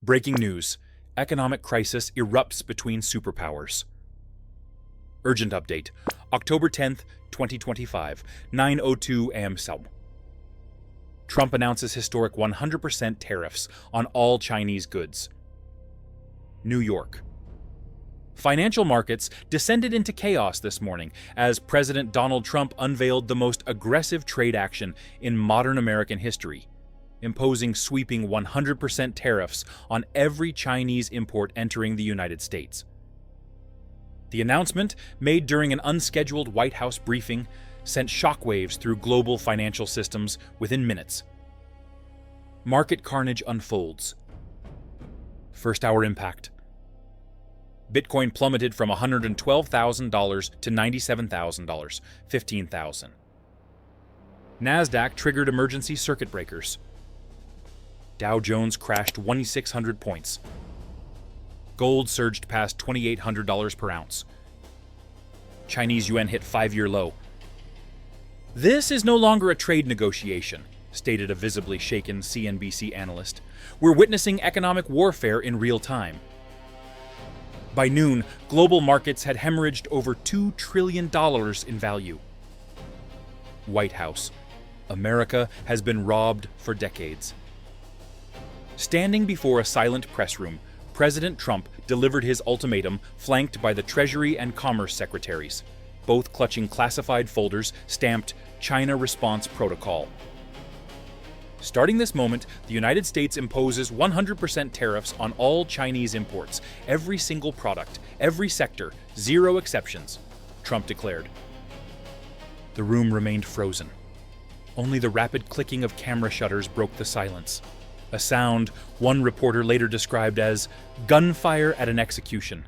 Breaking news. Economic crisis erupts between superpowers. Urgent update. October 10th, 2025, 9:02 a.m. Trump announces historic 100% tariffs on all Chinese goods. New York. Financial markets descended into chaos this morning as President Donald Trump unveiled the most aggressive trade action in modern American history, imposing sweeping 100% tariffs on every Chinese import entering the United States. The announcement, made during an unscheduled White House briefing, sent shockwaves through global financial systems within minutes. Market carnage unfolds. First-hour impact. Bitcoin plummeted from $112,000 to $97,000, $15,000. NASDAQ triggered emergency circuit breakers. Dow Jones crashed 2,600 points. Gold surged past $2,800 per ounce. Chinese yuan hit 5-year low. "This is no longer a trade negotiation," stated a visibly shaken CNBC analyst. "We're witnessing economic warfare in real time." By noon, global markets had hemorrhaged over $2 trillion in value. White House. America has been robbed for decades. Standing before a silent press room, President Trump delivered his ultimatum, flanked by the Treasury and Commerce secretaries, both clutching classified folders stamped China Response Protocol. Starting this moment, the United States imposes 100% tariffs on all Chinese imports, every single product, every sector, zero exceptions, Trump declared. The room remained frozen. Only the rapid clicking of camera shutters broke the silence, a sound one reporter later described as gunfire at an execution.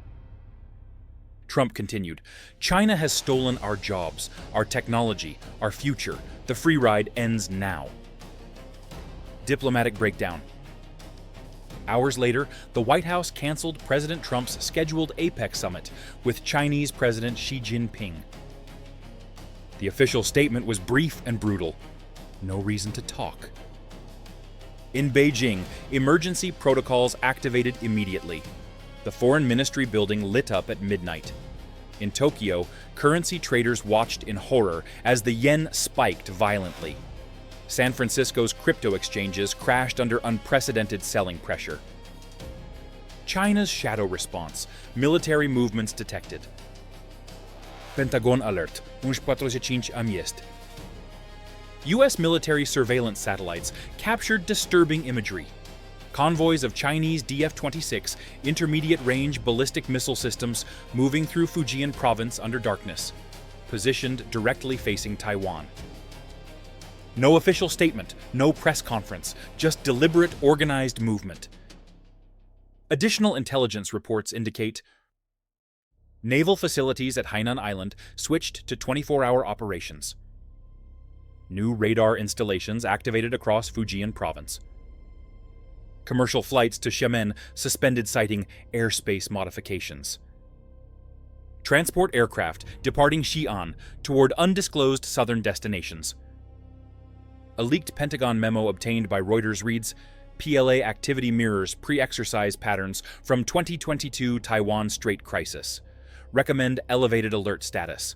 Trump continued, "China has stolen our jobs, our technology, our future. The free ride ends now." Diplomatic breakdown. Hours later, the White House canceled President Trump's scheduled APEC summit with Chinese President Xi Jinping. The official statement was brief and brutal. No reason to talk. In Beijing, emergency protocols activated immediately. The Foreign Ministry building lit up at midnight. In Tokyo, currency traders watched in horror as the yen spiked violently. San Francisco's crypto exchanges crashed under unprecedented selling pressure. China's shadow response. Military movements detected. Pentagon alert. 145 a miest. U.S. military surveillance satellites captured disturbing imagery. Convoys of Chinese DF-26 intermediate-range ballistic missile systems moving through Fujian province under darkness, positioned directly facing Taiwan. No official statement, no press conference, just deliberate, organized movement. Additional intelligence reports indicate naval facilities at Hainan Island switched to 24-hour operations. New radar installations activated across Fujian province. Commercial flights to Xiamen suspended citing airspace modifications. Transport aircraft departing Xi'an toward undisclosed southern destinations. A leaked Pentagon memo obtained by Reuters reads, PLA activity mirrors pre-exercise patterns from 2022 Taiwan Strait crisis. Recommend elevated alert status.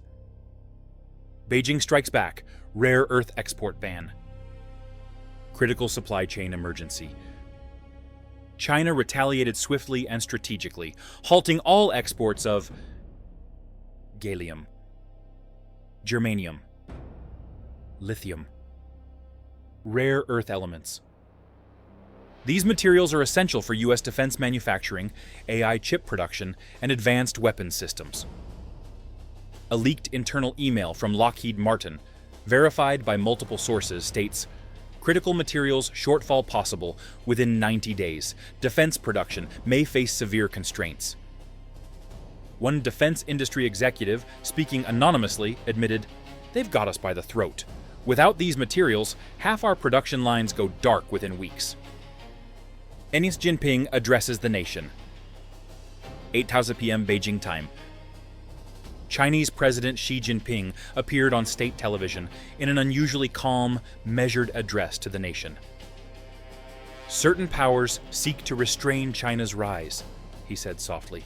Beijing strikes back, rare earth export ban. Critical supply chain emergency. China retaliated swiftly and strategically, halting all exports of gallium, germanium, lithium, rare earth elements. These materials are essential for U.S. defense manufacturing, AI chip production, and advanced weapons systems. A leaked internal email from Lockheed Martin, verified by multiple sources, states, critical materials shortfall possible within 90 days. Defense production may face severe constraints. One defense industry executive, speaking anonymously, admitted, they've got us by the throat. Without these materials, half our production lines go dark within weeks. Xi Jinping addresses the nation. 8:00 p.m. Beijing time. Chinese President Xi Jinping appeared on state television in an unusually calm, measured address to the nation. Certain powers seek to restrain China's rise, he said softly.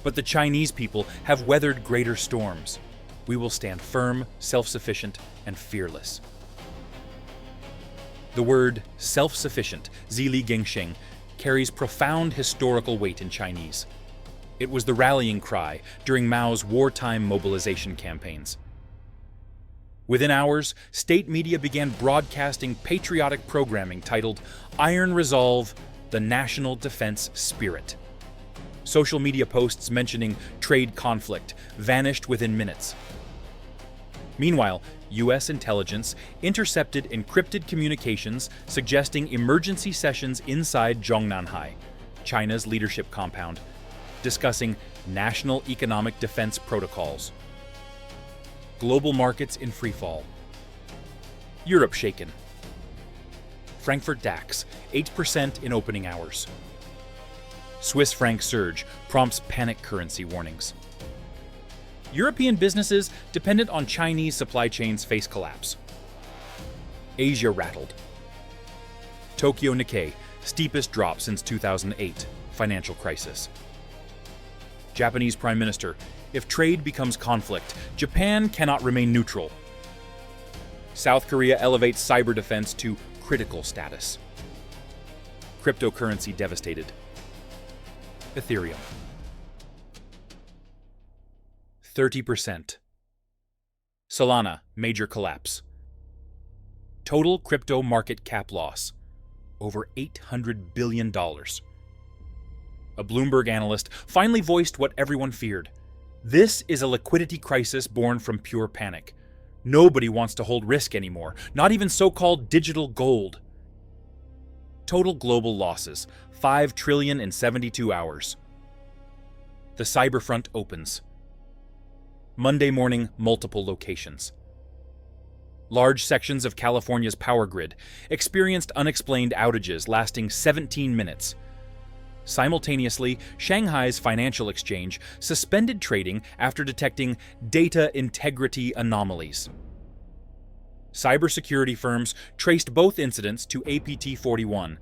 But the Chinese people have weathered greater storms. We will stand firm, self-sufficient, and fearless. The word self-sufficient, Zili Gengsheng, carries profound historical weight in Chinese. It was the rallying cry during Mao's wartime mobilization campaigns. Within hours, state media began broadcasting patriotic programming titled Iron Resolve, the National Defense Spirit. Social media posts mentioning trade conflict vanished within minutes. Meanwhile, U.S. intelligence intercepted encrypted communications suggesting emergency sessions inside Zhongnanhai, China's leadership compound, discussing national economic defense protocols. Global markets in freefall. Europe shaken. Frankfurt DAX, 8% in opening hours. Swiss franc surge prompts panic currency warnings. European businesses dependent on Chinese supply chains face collapse. Asia rattled. Tokyo Nikkei, steepest drop since 2008, financial crisis. Japanese Prime Minister, if trade becomes conflict, Japan cannot remain neutral. South Korea elevates cyber defense to critical status. Cryptocurrency devastated. Ethereum. 30%. Solana, major collapse. Total crypto market cap loss, over $800 billion. A Bloomberg analyst finally voiced what everyone feared. This is a liquidity crisis born from pure panic. Nobody wants to hold risk anymore, not even so-called digital gold. Total global losses, $5 trillion in 72 hours. The cyberfront opens. Monday morning, multiple locations. Large sections of California's power grid experienced unexplained outages lasting 17 minutes. Simultaneously, Shanghai's financial exchange suspended trading after detecting data integrity anomalies. Cybersecurity firms traced both incidents to APT-41,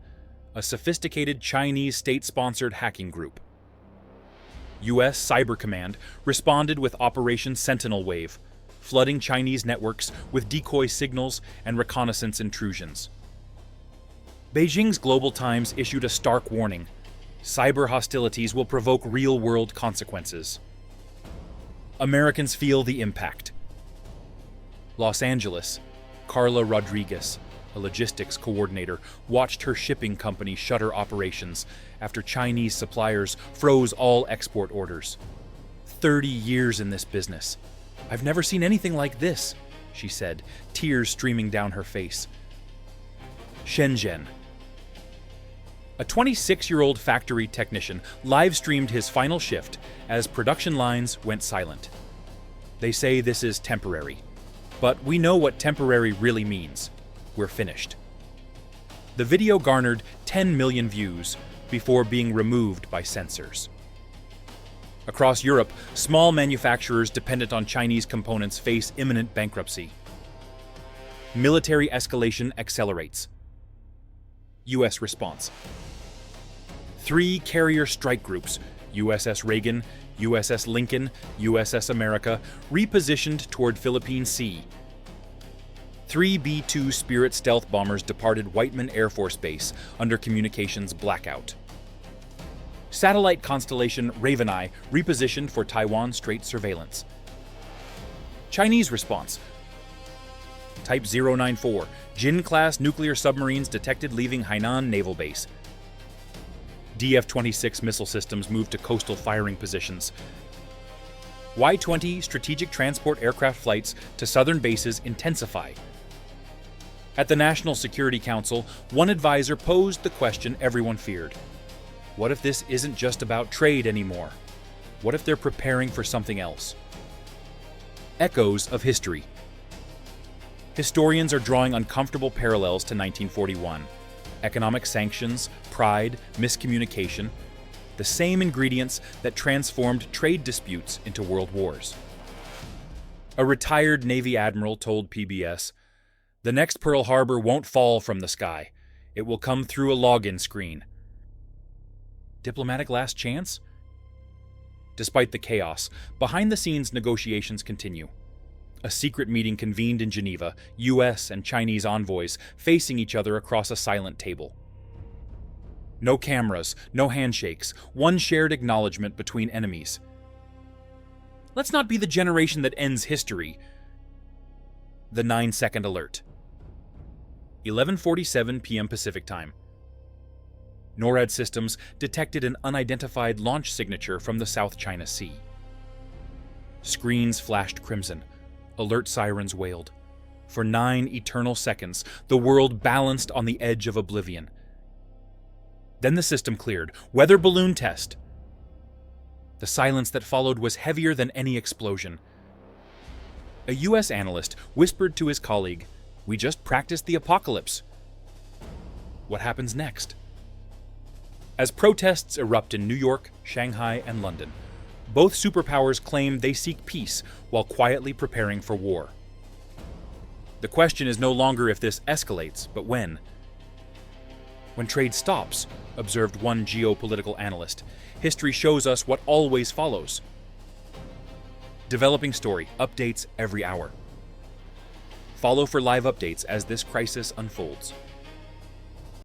a sophisticated Chinese state-sponsored hacking group. U.S. Cyber Command responded with Operation Sentinel Wave, flooding Chinese networks with decoy signals and reconnaissance intrusions. Beijing's Global Times issued a stark warning. Cyber hostilities will provoke real-world consequences. Americans feel the impact. Los Angeles, Carla Rodriguez, a logistics coordinator, watched her shipping company shutter operations after Chinese suppliers froze all export orders. 30 years in this business. I've never seen anything like this, she said, tears streaming down her face. Shenzhen. A 26-year-old factory technician live-streamed his final shift as production lines went silent. They say this is temporary, but we know what temporary really means. We're finished. The video garnered 10 million views before being removed by censors. Across Europe, small manufacturers dependent on Chinese components face imminent bankruptcy. Military escalation accelerates. U.S. response. 3 carrier strike groups, USS Reagan, USS Lincoln, USS America, repositioned toward Philippine Sea. 3 B-2 Spirit stealth bombers departed Whiteman Air Force Base under communications blackout. Satellite constellation Raven Eye repositioned for Taiwan Strait surveillance. Chinese response. Type 094, Jin-class nuclear submarines detected leaving Hainan Naval Base. DF-26 missile systems moved to coastal firing positions. Y-20 strategic transport aircraft flights to southern bases intensify. At the National Security Council, one advisor posed the question everyone feared. What if this isn't just about trade anymore? What if they're preparing for something else? Echoes of history. Historians are drawing uncomfortable parallels to 1941. Economic sanctions, pride, miscommunication, the same ingredients that transformed trade disputes into world wars. A retired Navy admiral told PBS, "The next Pearl Harbor won't fall from the sky. It will come through a login screen. Diplomatic last chance? Despite the chaos, behind-the-scenes negotiations continue. A secret meeting convened in Geneva, US and Chinese envoys facing each other across a silent table. No cameras, no handshakes, one shared acknowledgement between enemies. Let's not be the generation that ends history. The 9-second alert. 11:47 p.m. Pacific Time. NORAD systems detected an unidentified launch signature from the South China Sea. Screens flashed crimson. Alert sirens wailed. For 9 eternal seconds, the world balanced on the edge of oblivion. Then the system cleared. Weather balloon test. The silence that followed was heavier than any explosion. A US analyst whispered to his colleague, "We just practiced the apocalypse." What happens next? As protests erupt in New York, Shanghai, and London, both superpowers claim they seek peace while quietly preparing for war. The question is no longer if this escalates, but when. When trade stops, observed one geopolitical analyst, history shows us what always follows. Developing story, updates every hour. Follow for live updates as this crisis unfolds.